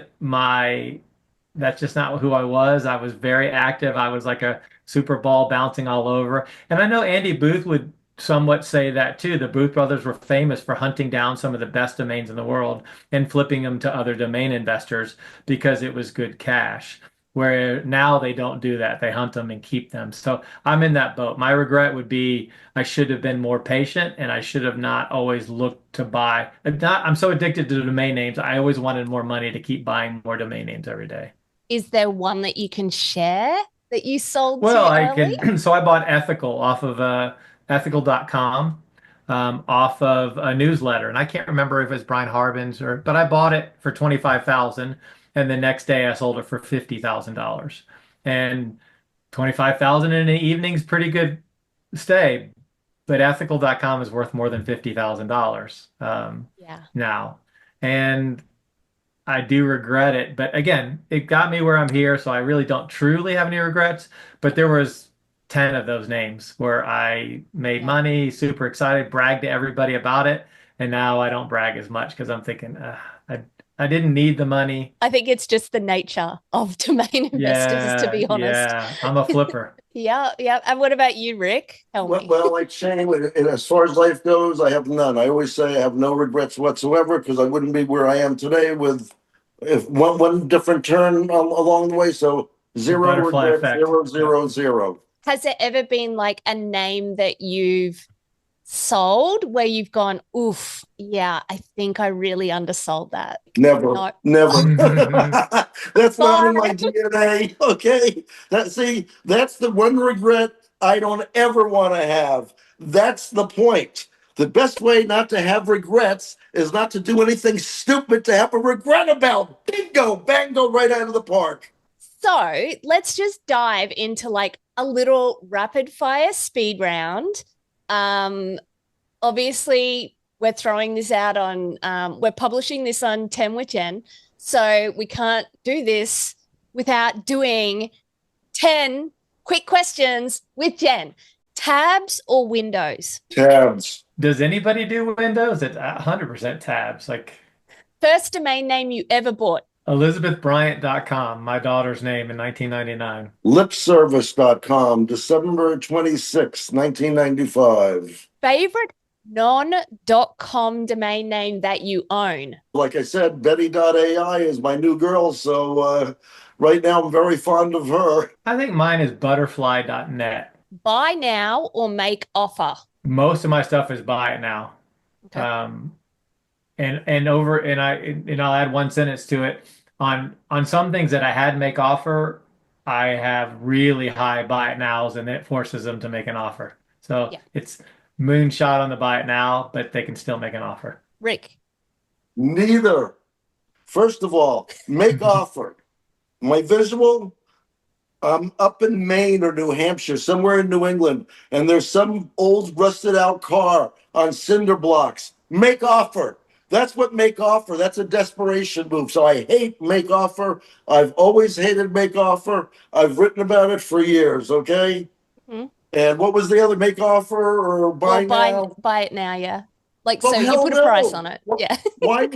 who I was. I was very active. I was like a super ball bouncing all over. And I know Andy Booth would somewhat say that too. The Booth brothers were famous for hunting down some of the best domains in the world and flipping them to other domain investors because it was good cash. Where now they don't do that. They hunt them and keep them. So I'm in that boat. My regret would be I should have been more patient and I should have not always looked to buy. I'm so addicted to domain names. I always wanted more money to keep buying more domain names every day. Is there one that you can share that you sold Well, too I early? can. So I bought Ethical off of ethical.com, off of a newsletter, and I can't remember if it was Brian Harbin's but I bought it for 25,000, and the next day I sold it for $50,000, and 25,000 in an evening's pretty good stay, but ethical.com is worth more than $50,000 Yeah. now, and I do regret it, but again, it got me where I'm here, so I really don't truly have any regrets. But there was 10 of those names where I made money, super excited, bragged to everybody about it, and now I don't brag as much because I'm thinking, I didn't need the money. I think it's just the nature of domain investors, to be honest. Yeah, I'm a flipper. Yeah. And what about you, Rick? Tell me. Well, like Shane, and as far as life goes, I have none. I always say I have no regrets whatsoever because I wouldn't be where I am today with if one different turn along the way. So zero Butterfly regrets, effect. zero, zero, zero. Has there ever been like a name that you've sold where you've gone, oof, yeah, I think I really undersold that? Never, No. never. That's not in my DNA. Okay. That's the one regret I don't ever want to have. That's the point. The best way not to have regrets is not to do anything stupid to have a regret about. Bingo, bango, right out of the park. So let's just dive into like a little rapid fire speed round. Obviously, we're throwing this out on, we're publishing this on 10 with Jen. So we can't do this without doing 10 quick questions with Jen. Tabs or Windows? Tabs. Does anybody do Windows? It's 100% tabs. Like First domain name you ever bought? ElizabethBryant.com, my daughter's name in 1999. Lipservice.com, December 26, 1995. Favorite non.com domain name that you own? Like I said, Betty.ai is my new girl, so right now I'm very fond of her. I think mine is Butterfly.net. Buy now or make offer? Most of my stuff is buy it now. Okay. And I'll add one sentence to it. On some things that I had make offer, I have really high buy it nows, and it forces them to make an offer. So Yeah. it's moonshot on the buy it now, but they can still make an offer. Rick. Neither. First of all, make offer. My visual, I'm up in Maine or New Hampshire, somewhere in New England, and there's some old rusted out car on cinder blocks. Make offer. That's what make offer. That's a desperation move. So I hate make offer. I've always hated make offer. I've written about it for years. Okay. Mhm. And what was the other, make offer or buy now? Buy it now, yeah. Like, Well, so you hell put a price no. on it. What- Yeah. Why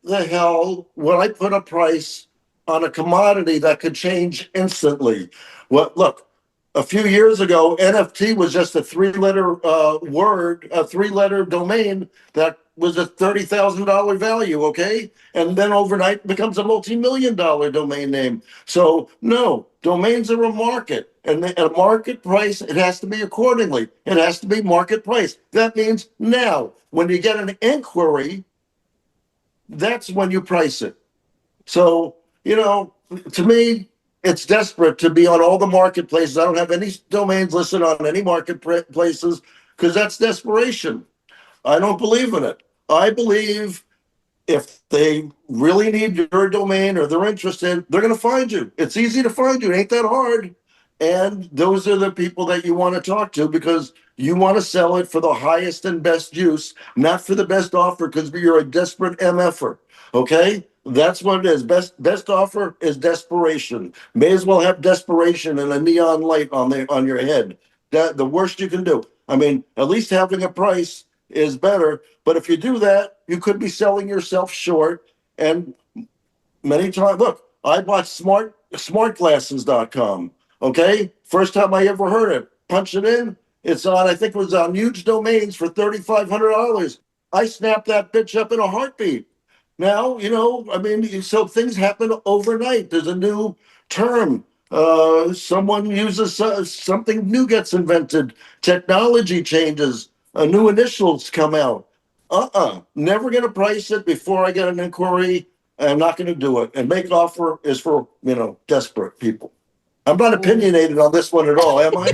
the hell would I put a price on a commodity that could change instantly? Well, look, a few years ago, NFT was just a three-letter word, a three-letter domain that was a $30,000 value, okay? And then overnight it becomes a multi-million-dollar domain name. So no, domains are a market. And a market price, it has to be accordingly. It has to be market price. That means now, when you get an inquiry, that's when you price it. So, to me, it's desperate to be on all the marketplaces. I don't have any domains listed on any marketplaces because that's desperation. I don't believe in it. I believe if they really need your domain or they're interested, they're going to find you. It's easy to find you. It ain't that hard. And those are the people that you want to talk to because you want to sell it for the highest and best use, not for the best offer because you're a desperate MFer. Okay? That's what it is. Best offer is desperation. May as well have desperation and a neon light on your head. That the worst you can do. I mean, at least having a price is better. But if you do that, you could be selling yourself short. And many times, look, I bought smartglasses.com. Okay. First time I ever heard it. Punch it in. It's on, I think it was on huge domains for $3,500. I snapped that bitch up in a heartbeat. Now, so things happen overnight. There's a new term. Someone uses something new gets invented. Technology changes. New initials come out. Never going to price it before I get an inquiry. I'm not going to do it. And make offer is for, desperate people. I'm not opinionated on this one at all, am I?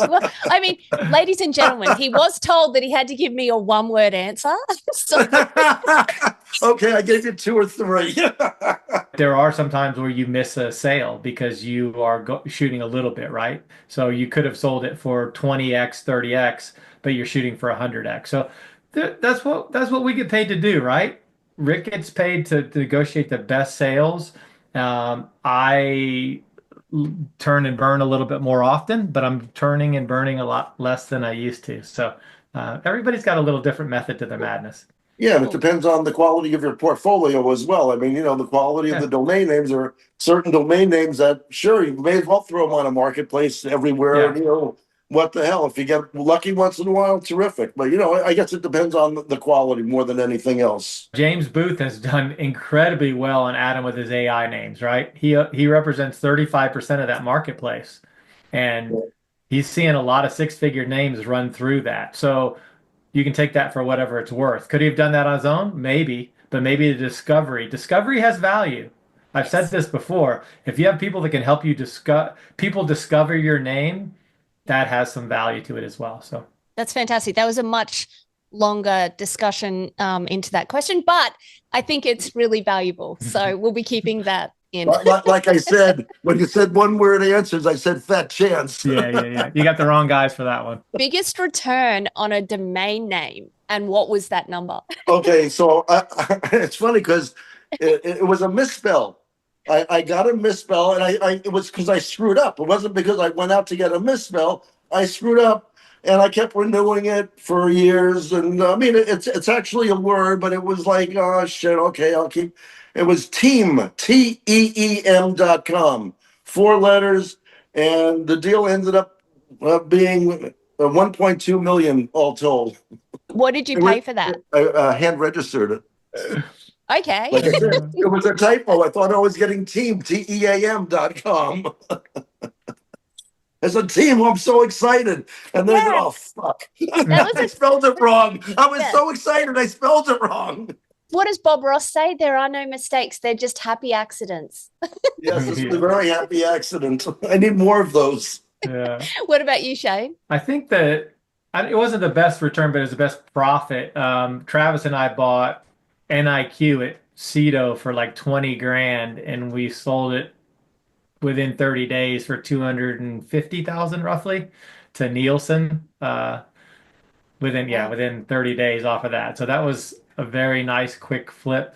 Well, I mean, ladies and gentlemen, he was told that he had to give me a one-word answer. So Okay, I gave you two or three. There are some times where you miss a sale because you are shooting a little bit, right? So you could have sold it for 20x, 30x, but you're shooting for 100x. So that's what we get paid to do, right? Rick gets paid to negotiate the best sales. I turn and burn a little bit more often, but I'm turning and burning a lot less than I used to. So everybody's got a little different method to their madness. Yeah, and it depends on the quality of your portfolio as well. I mean, the quality of the domain names are certain domain names that, sure, you may as well throw them on a marketplace everywhere. Yeah. What the hell? If you get lucky once in a while, terrific. But, I guess it depends on the quality more than anything else. James Booth has done incredibly well on Adam with his AI names, right? He represents 35% of that marketplace. And he's seeing a lot of six-figure names run through that. So you can take that for whatever it's worth. Could he have done that on his own? Maybe, but maybe the discovery has value. I've said this before. If you have people that can help you discover your name, that has some value to it as well. So that's fantastic. That was a much longer discussion into that question, but I think it's really valuable. So we'll be keeping that in. Like I said, when you said one word answers, I said fat chance. Yeah. You got the wrong guys for that one. Biggest return on a domain name, and what was that number? Okay, so it's funny because it was a misspell. I got a misspell, and it was because I screwed up. It wasn't because I went out to get a misspell. I screwed up, and I kept renewing it for years. And I mean, it's actually a word, but it was like, oh shit, okay, I'll keep. It was team, TEEM.com, 4 letters, and the deal ended up being 1.2 million all told. What did you pay for that? I hand registered it. Okay. Like I said, it was a typo. I thought I was getting team, TEAM.com. As a team, I'm so excited. And then, Yeah. oh, fuck. That was I spelled it wrong. I was Yeah. so excited. I spelled it wrong. What does Bob Ross say? There are no mistakes. They're just happy accidents. Yes, this was a very happy accident. I need more of those. Yeah. What about you, Shane? I think that it wasn't the best return, but it was the best profit. Travis and I bought NIQ at Cedo for like 20 grand, and we sold it within 30 days for 250,000 roughly to Nielsen. Within 30 days off of that. So that was a very nice quick flip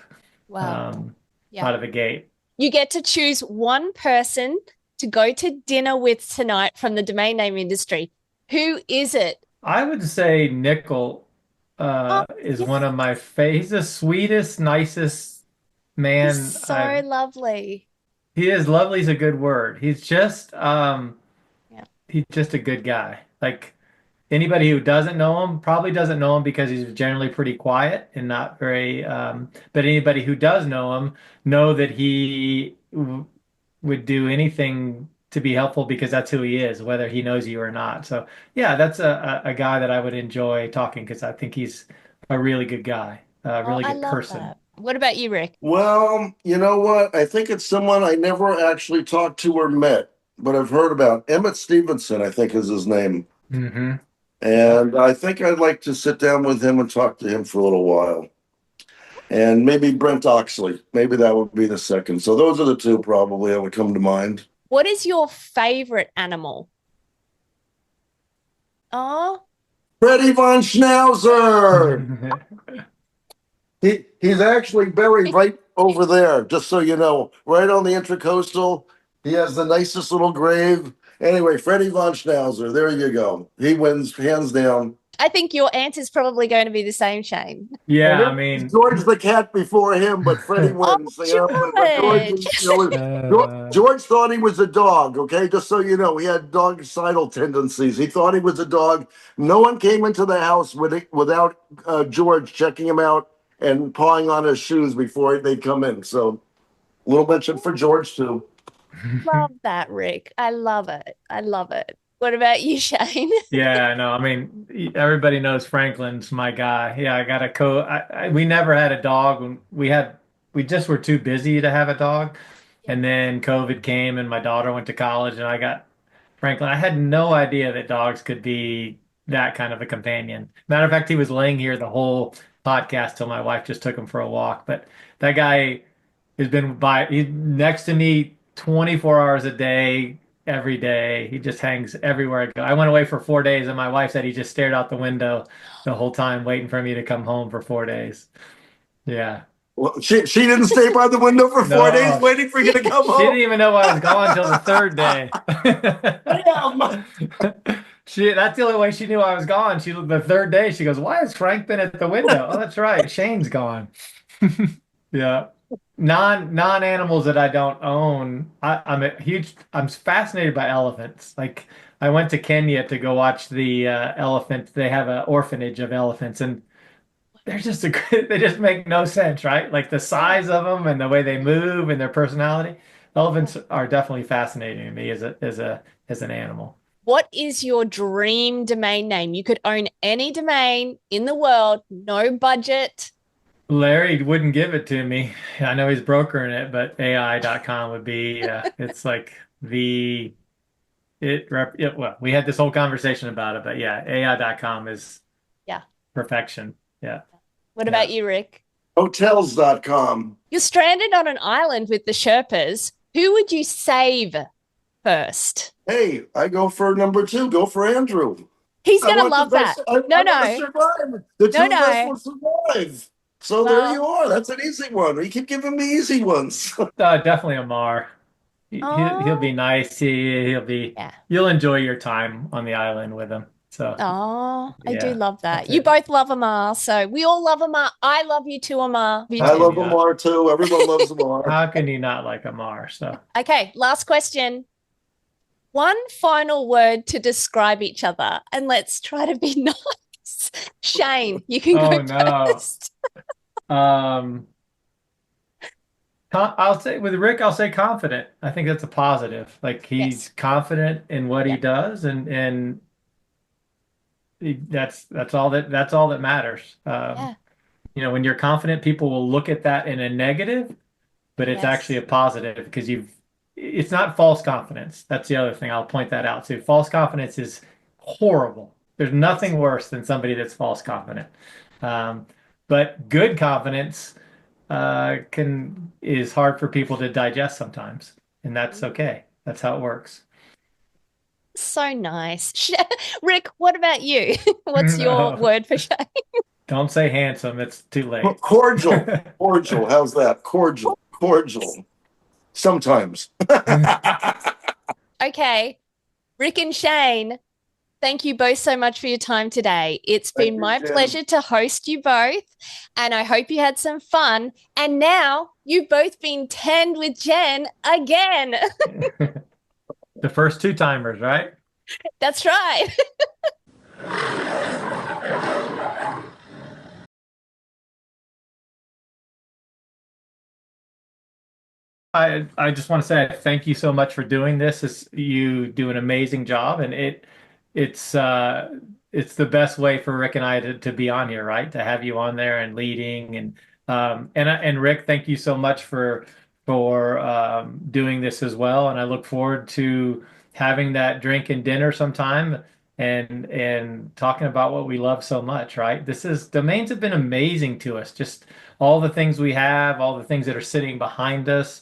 Wow. Yeah. out of the gate. You get to choose one person to go to dinner with tonight from the domain name industry. Who is it? I would say Nickel is one of my he's the sweetest, nicest man. He's so lovely. He is lovely is a good word. He's just he's just a good guy. Like anybody who doesn't know him probably doesn't know him because he's generally pretty quiet and not very but anybody who does know him know that he would do anything to be helpful because that's who he is, whether he knows you or not. So yeah, that's a guy that I would enjoy talking because I think he's a really good guy, a really good person. That. What about you, Rick? Well, you know what? I think it's someone I never actually talked to or met, but I've heard about. Emmett Stevenson, I think is his name. Mm-hmm. And I think I'd like to sit down with him and talk to him for a little while. And maybe Brent Oxley. Maybe that would be the second. So those are the two probably that would come to mind. What is your favorite animal? Oh, Freddie von Schnauzer. He's actually buried right over there, just so you know, right on the Intracoastal. He has the nicest little grave. Anyway, Freddie von Schnauzer, there you go. He wins hands down. I think your answer is probably going to be the same, Shane. Yeah, I mean, George the cat before him, but Freddie wins. George thought he was a dog, okay? Just so you know, he had dogicidal tendencies. He thought he was a dog. No one came into the house without George checking him out and pawing on his shoes before they'd come in. So, a little mention for George, too. Love that, Rick. I love it. I love it. What about you, Shane? Yeah, no, I mean, everybody knows Franklin's my guy. Yeah, I got a we never had a dog. We just were too busy to have a dog. And then COVID came and my daughter went to college and I got Franklin. I had no idea that dogs could be that kind of a companion. Matter of fact, he was laying here the whole podcast till my wife just took him for a walk. But that guy has been he's next to me 24 hours a day, every day. He just hangs everywhere I go. I went away for 4 days and my wife said he just stared out the window the whole time waiting for me to come home for 4 days. Yeah. Well, she didn't stay by the window for 4 days waiting for you to come home. She didn't even know I was gone until the third day. That's the only way she knew I was gone. The third day she goes, "Why has Frank been at the window?" Oh, that's right. Shane's gone. Yeah. Non-animals that I don't own. I'm fascinated by elephants. Like I went to Kenya to go watch the elephant. They have an orphanage of elephants and they just make no sense, right? Like the size of them and the way they move and their personality. Elephants are definitely fascinating to me as an animal. What is your dream domain name? You could own any domain in the world, no budget. Larry wouldn't give it to me. I know he's brokering it, but AI.com would be, it's like well, we had this whole conversation about it, but yeah, AI.com is perfection. Yeah. What about you, Rick? Hotels.com. You're stranded on an island with the Sherpas. Who would you save first? Hey, I go for number 2. Go for Andrew. He's I going to want the love that. best. I No, want to no. survive. The two No, of us no. will survive. So there Well, you are. That's an easy one. You keep giving me easy ones. Definitely Amar. He'll be oh, nice. He'll be. yeah. You'll enjoy your time on the island with him. So Oh, I do yeah, love that. that's You it. both love Amar, so we all love Amar. I love you too, Amar. You I How too. can love you not? Amar too. Everyone loves Amar. How can you not like Amar? So Okay, last question. One final word to describe each other, and let's try to be nice. Shane, you can oh go no. first. Um, I'll say with Rick, I'll say confident. I think that's a positive. Like he's Yes. confident in what he Yeah. does, and that's all that matters. Yeah. When you're confident, people will look at that in a negative, but it's actually Yes. a positive because it's not false confidence. That's the other thing. I'll point that out too. False confidence is horrible. There's nothing worse than somebody that's false confident. Um, but good confidence is hard for people to digest sometimes, and that's okay. That's how it works. So nice. Rick, what about you? What's your No, word for Shane? don't say handsome. It's too late. Cordial. Cordial. How's that? Cordial. Cordial. Sometimes. Okay. Rick and Shane, thank you both so much for your time today. It's Thank been you, my Jen. pleasure to host you both, and I hope you had some fun. And now you've both been tanned with Jen again. The first two timers, right? That's right. I just want to say thank you so much for doing this. You do an amazing job, and it's the best way for Rick and I to be on here, right? To have you on there and leading, and Rick, thank you so much for doing this as well. And I look forward to having that drink and dinner sometime and talking about what we love so much, right? Domains have been amazing to us. Just all the things we have, all the things that are sitting behind us.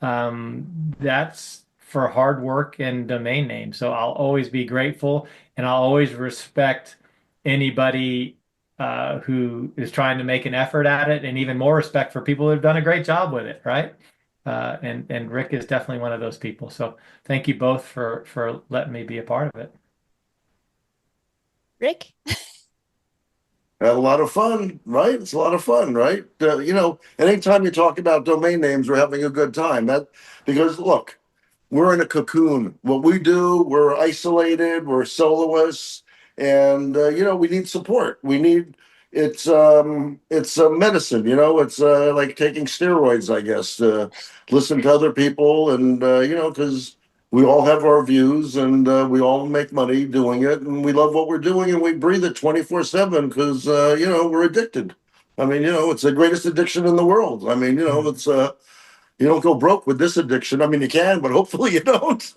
That's for hard work and domain names. So I'll always be grateful and I'll always respect anybody who is trying to make an effort at it, and even more respect for people who've done a great job with it, right? And Rick is definitely one of those people. So thank you both for letting me be a part of it. Rick? Had a lot of fun, right? It's a lot of fun, right? Anytime you talk about domain names, we're having a good time. Because look, we're in a cocoon. What we do, we're isolated, we're soloists, and we need support. It's a medicine, it's like taking steroids, I guess. Listen to other people, and because we all have our views, and we all make money doing it, and we love what we're doing, and we breathe it 24/7 because we're addicted. I mean, it's the greatest addiction in the world. I mean, it's you don't go broke with this addiction. I mean, you can, but hopefully you don't.